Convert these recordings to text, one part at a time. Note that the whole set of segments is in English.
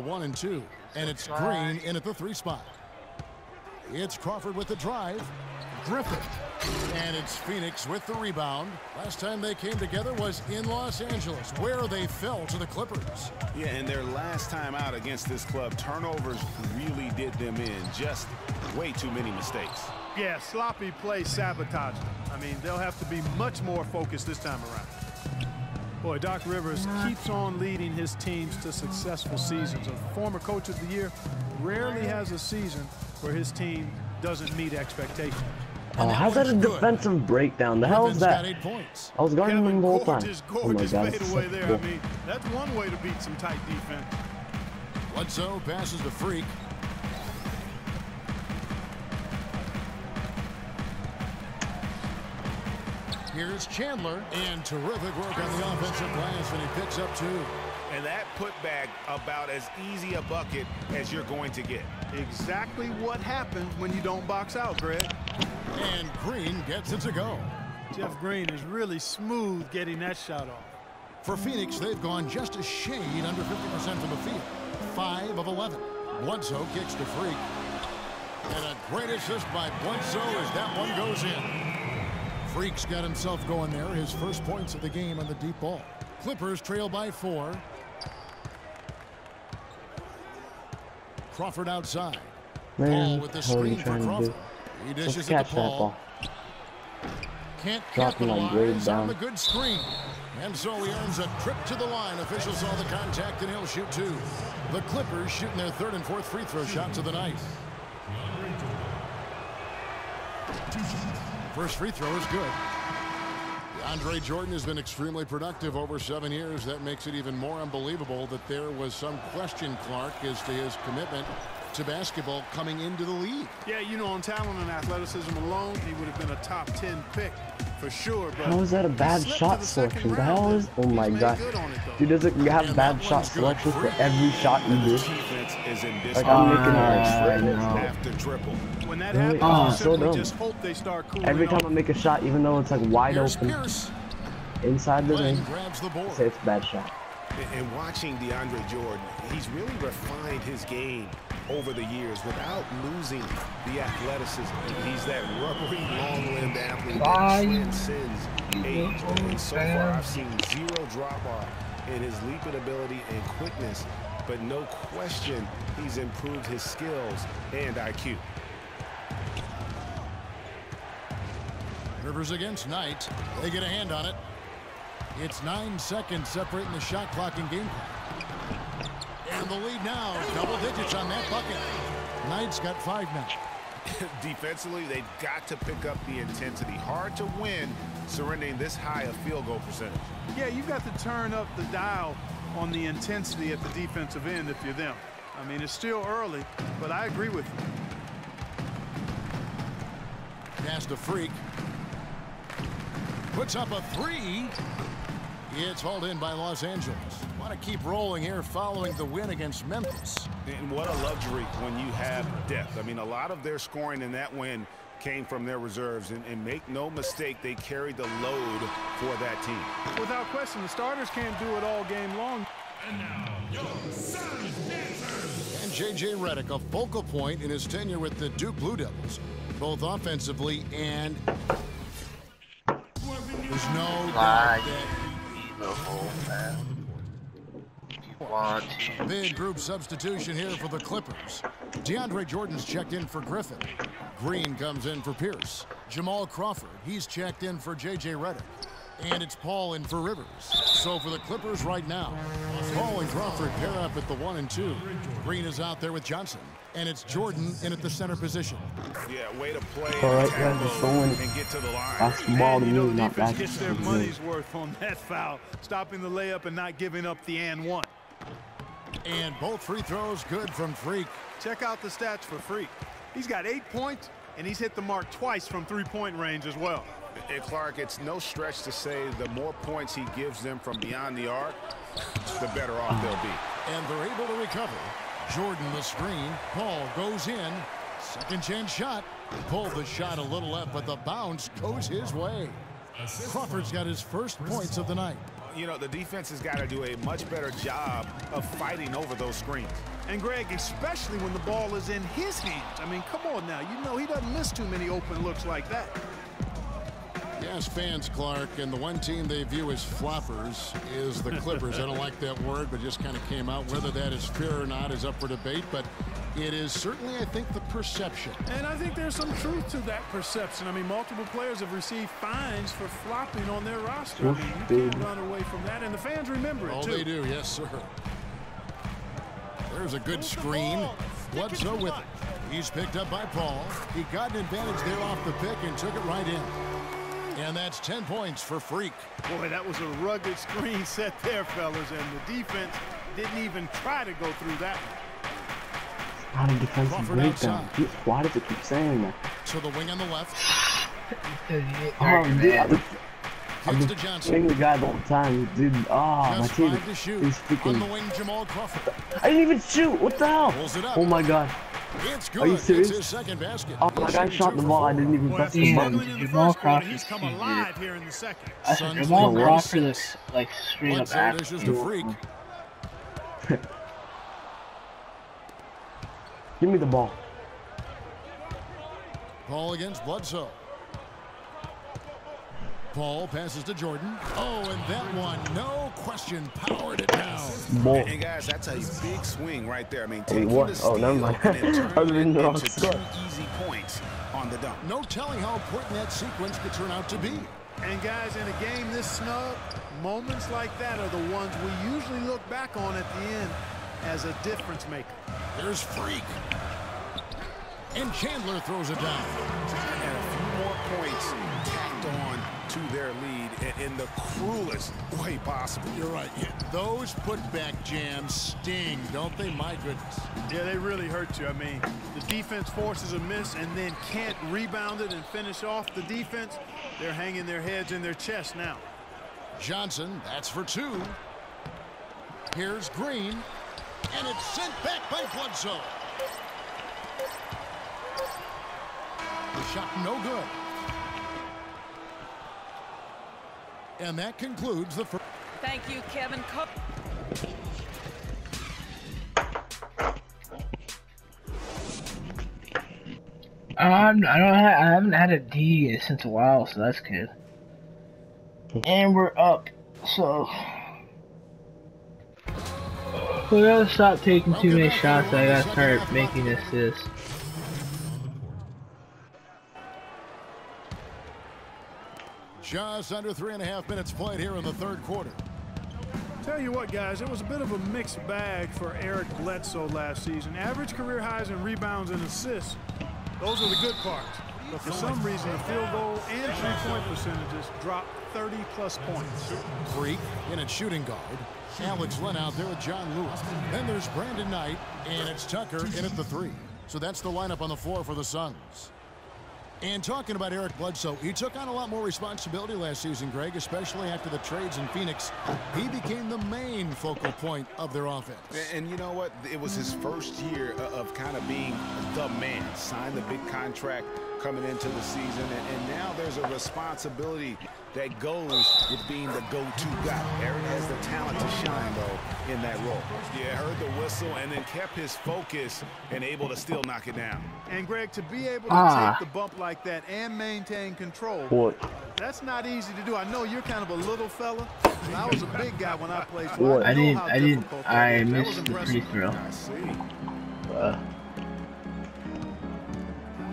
1 and 2. And it's Green in at the 3 spot. It's Crawford with the drive. Griffin. And it's Phoenix with the rebound. Last time they came together was in Los Angeles, where they fell to the Clippers. Yeah, and their last time out against this club, turnovers really did them in. Just way too many mistakes. Yeah, sloppy play sabotaged them. I mean, they'll have to be much more focused this time around. Boy, Doc Rivers keeps on leading his teams to successful seasons. A former coach of the year rarely has a season where his team doesn't meet expectations. Oh, how's that a defensive breakdown? The hell is that? I was guarding him the whole time. Oh my God, it's so there. cool. I mean, that's one way to beat some tight defense. Bledsoe passes to Freak. Here's Chandler, and terrific work on the offensive glass, and he picks up 2. And that putback about as easy a bucket as you're going to get. Exactly what happens when you don't box out, Greg. And Green gets it to go. Jeff Green is really smooth getting that shot off. For Phoenix, they've gone just a shade under 50% from the field. 5 of 11. Bledsoe kicks to Freak. And a great assist by Bledsoe as that one goes in. Freak's got himself going there. His first points of the game on the deep ball. Clippers trail by 4. Crawford outside. Paul with the screen for Crawford. He dishes it to Paul. Can't capitalize on the good screen. And so he earns a trip to the line. Officials saw the contact and he'll shoot 2. The Clippers shooting their 3rd and 4th free throw shots of the night. First free throw is good. DeAndre Jordan has been extremely productive over 7 years. That makes it even more unbelievable that there was some question, Clark, as to his commitment to basketball coming into the league. Yeah, you know, on talent and athleticism alone, he would have been a top 10 pick for sure. But how is that a bad shot selection? The hell is? Oh my God, dude, does it have bad shot selection for every shot you do? Like I'm making after triple. When that happens, so dumb. just hope they start cooling Every time I make a shot, even though it's like wide open inside the ring, I say it's a bad shot. And watching DeAndre Jordan, he's really refined his game over the years without losing the athleticism. He's that rubbery, long-limbed athlete that transcends age. And so far, I've seen 0 drop-off in his leaping ability and quickness, but no question he's improved his skills and IQ. Rivers against Knight. They get a hand on it. It's 9 seconds separating the shot clock and game clock. And the lead now, double digits on that bucket. Knight's got 5 now. Defensively, they've got to pick up the intensity. Hard to win surrendering this high a field goal percentage. Yeah, you've got to turn up the dial on the intensity at the defensive end if you're them. I mean, it's still early, but I agree with you. Pass to Freak. Puts up a 3. It's hauled in by Los Angeles. Want to keep rolling here following the win against Memphis. And what a luxury when you have depth. I mean, a lot of their scoring in that win came from their reserves. And make no mistake, they carried the load for that team. Without question, the starters can't do it all game long. And now, your Savage Dancers. And J.J. Redick, a focal point in his tenure with the Duke Blue Devils, both offensively and... There's no doubt that... Big group substitution here for the Clippers. DeAndre Jordan's checked in for Griffin. Green comes in for Pierce. Jamal Crawford, he's checked in for J.J. Redick. And it's Paul in for Rivers. So for the Clippers right now, Paul and Crawford pair up at the 1 and 2. Green is out there with Johnson. And it's Jordan in at the center position. Yeah, way to play and get to the line. Basketball to me, not defense gets basketball. their money's worth on that foul, stopping the layup and not giving up the and 1. And both free throws good from Freak. Check out the stats for Freak. He's got 8 points, and he's hit the mark twice from 3-point range as well. And Clark, it's no stretch to say the more points he gives them from beyond the arc, the better off they'll be. And they're able to recover. Jordan the screen. Paul goes in. Second chance shot. Pulled the shot a little left, but the bounce goes his way. Crawford's got his first points of the night. you know, the defense has got to do a much better job of fighting over those screens. And Greg, especially when the ball is in his hands. I mean, come on now. You know he doesn't miss too many open looks like that. Yes, fans, Clark, and the one team they view as floppers is the Clippers. I don't like that word, but just kind of came out. Whether that is fair or not is up for debate, but it is certainly, I think, the perception. And I think there's some truth to that perception. I mean, multiple players have received fines for flopping on their roster. I mean, you can't run away from that, and the fans remember it, too. Oh, they do, yes, sir. There's a good screen. Bledsoe with it. He's picked up by Paul. He got an advantage there off the pick and took it right in. And that's 10 points for Freak. Boy, that was a rugged screen set there, fellas, and the defense didn't even try to go through that one. Not a defensive breakdown. Why does it keep saying that? So the wing on the left. Oh, dude. I'm just saying the guy the whole time, dude. Oh, my team is freaking. On the wing, Jamal Crawford. I didn't even shoot. What the hell? Oh my god. It's good. Are you serious? It's his second basket. Oh, my guy shot the ball. I didn't even press the button. Jamal Crawford. He's come alive here in the second. Jamal Crawford is like straight up active. To Freak. Give me the ball. Paul against Bledsoe. Paul passes to Jordan. Oh, and that one, no question, powered it down. And guys, that's a big swing right there. I mean, taking the steal oh, never mind. and then turning it into 2 spot. easy points on the dunk. No telling how important that sequence could turn out to be. And guys, in a game this snug, moments like that are the ones we usually look back on at the end as a difference maker. There's Freak. And Chandler throws it down. And a few more points tacked on to their lead in the cruelest way possible. You're right. Yeah, those putback jams sting, don't they? My goodness. Yeah, they really hurt you. I mean, the defense forces a miss and then can't rebound it and finish off the defense. They're hanging their heads in their chest now. Johnson, that's for 2. Here's Green, and it's sent back by Bledsoe. The shot no good. And that concludes the first. Thank you, Kevin Cook. I haven't had a D since a while, so that's good. And we're up, so we gotta stop taking too many shots. I gotta start making assists. Just under 3.5 minutes played here in the third quarter. Tell you what, guys, it was a bit of a mixed bag for Eric Bledsoe last season. Average career highs in rebounds and assists. Those are the good parts. But for some reason, the field goal and three-point percentages dropped 30-plus points. Freak in at shooting guard. Alex Len out there with John Lewis. Then there's Brandon Knight, and it's Tucker in at the 3. So that's the lineup on the floor for the Suns. And talking about Eric Bledsoe, he took on a lot more responsibility last season, Greg, especially after the trades in Phoenix. He became the main focal point of their offense. And you know what? It was his first year of kind of being the man. Signed the big contract coming into the season, and now there's a responsibility that goes with being the go-to guy. Eric has the talent to shine, though, in that role. Yeah, heard the whistle and then kept his focus and able to still knock it down. And, Greg, to be able to take the bump like that and maintain control, that's not easy to do. I know you're kind of a little fella. I was a big guy when I played. So I missed the free throw. I see.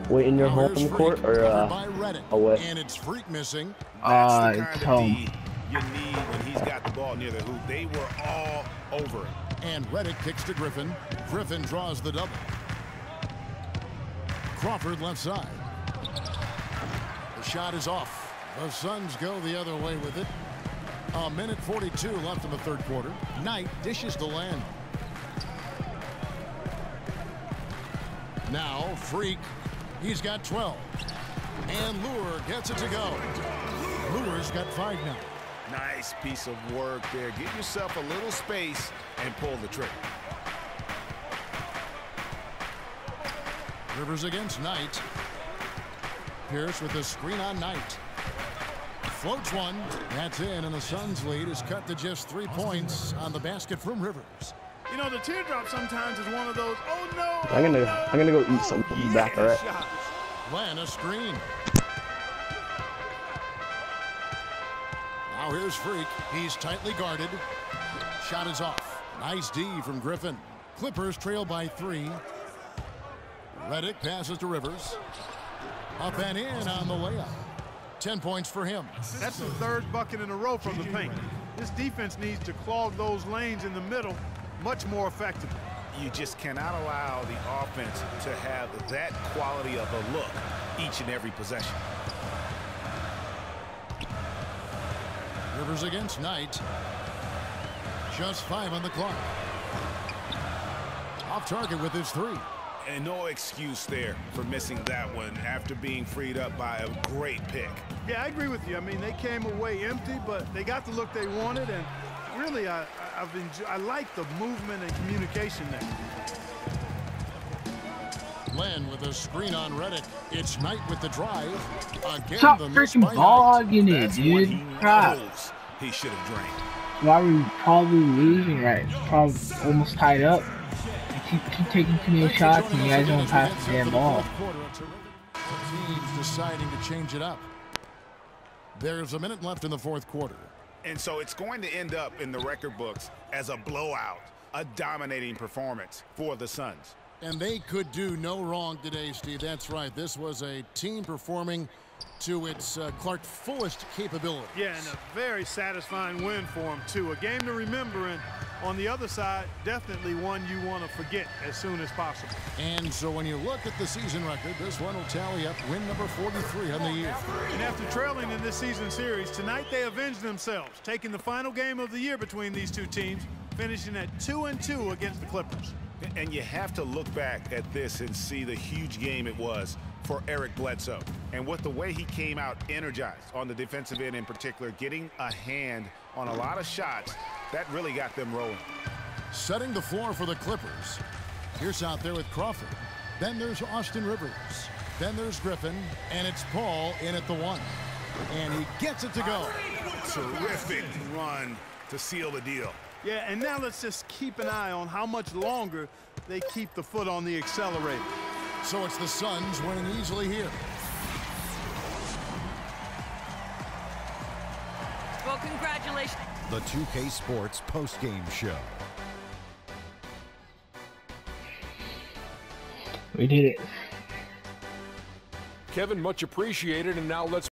Wait, in your home court or away? And it's Freak missing. That's the kind it's of home. D you need when he's got the ball near the hoop. They were all over it. And Redick kicks to Griffin. Griffin draws the double. Crawford left side. The shot is off. The Suns go the other way with it. A minute 42 left in the third quarter. Knight dishes to Land. Now Freak. He's got 12. And Lure gets it to go. Lure's got 5 now. Nice piece of work there. Get yourself a little space and pull the trigger. Rivers against Knight. Pierce with a screen on Knight. Floats one. That's in, and the Suns' lead is cut to just 3 points on the basket from Rivers. You know, the teardrop sometimes is one of those, oh no, I'm gonna go eat some back, all right? Len, a screen. Now here's Freak. He's tightly guarded. Shot is off. Nice D from Griffin. Clippers trail by 3. Redick passes to Rivers. Up and in on the layup. 10 points for him. That's the 3rd bucket in a row from the paint. This defense needs to clog those lanes in the middle much more effectively. You just cannot allow the offense to have that quality of a look each and every possession. Rivers against Knight. Just 5 on the clock. Off target with his 3. And no excuse there for missing that one after being freed up by a great pick. Yeah, I agree with you. I mean, they came away empty, but they got the look they wanted, and really, I like the movement and communication there. Len with a screen on Redick. It's Knight with the drive. Again, Stop the miss freaking by bogging it, That's dude. what he Crap. knows he should have drank. Why are we probably losing right? Probably almost tied up. You keep taking too many shots and you guys don't pass the damn ball. Teams deciding to change it up. There's a minute left in the 4th quarter. And so it's going to end up in the record books as a blowout, a dominating performance for the Suns. And they could do no wrong today, Steve. That's right. This was a team performing to its Clark fullest capability. Yeah, and a very satisfying win for them, too. A game to remember, and on the other side, definitely one you want to forget as soon as possible. And so when you look at the season record, this one will tally up win number 43 on the year. And after trailing in this season series, tonight they avenged themselves, taking the final game of the year between these two teams, finishing at 2-2 against the Clippers. And you have to look back at this and see the huge game it was for Eric Bledsoe. And with the way he came out energized on the defensive end in particular, getting a hand on a lot of shots, that really got them rolling. Setting the floor for the Clippers. Pierce out there with Crawford. Then there's Austin Rivers. Then there's Griffin. And it's Paul in at the 1. And he gets it to go. Terrific run to seal the deal. Yeah, and now let's just keep an eye on how much longer they keep the foot on the accelerator. So it's the Suns winning easily here. Well, congratulations. The 2K Sports postgame show. We did it. Kevin, much appreciated, and now let's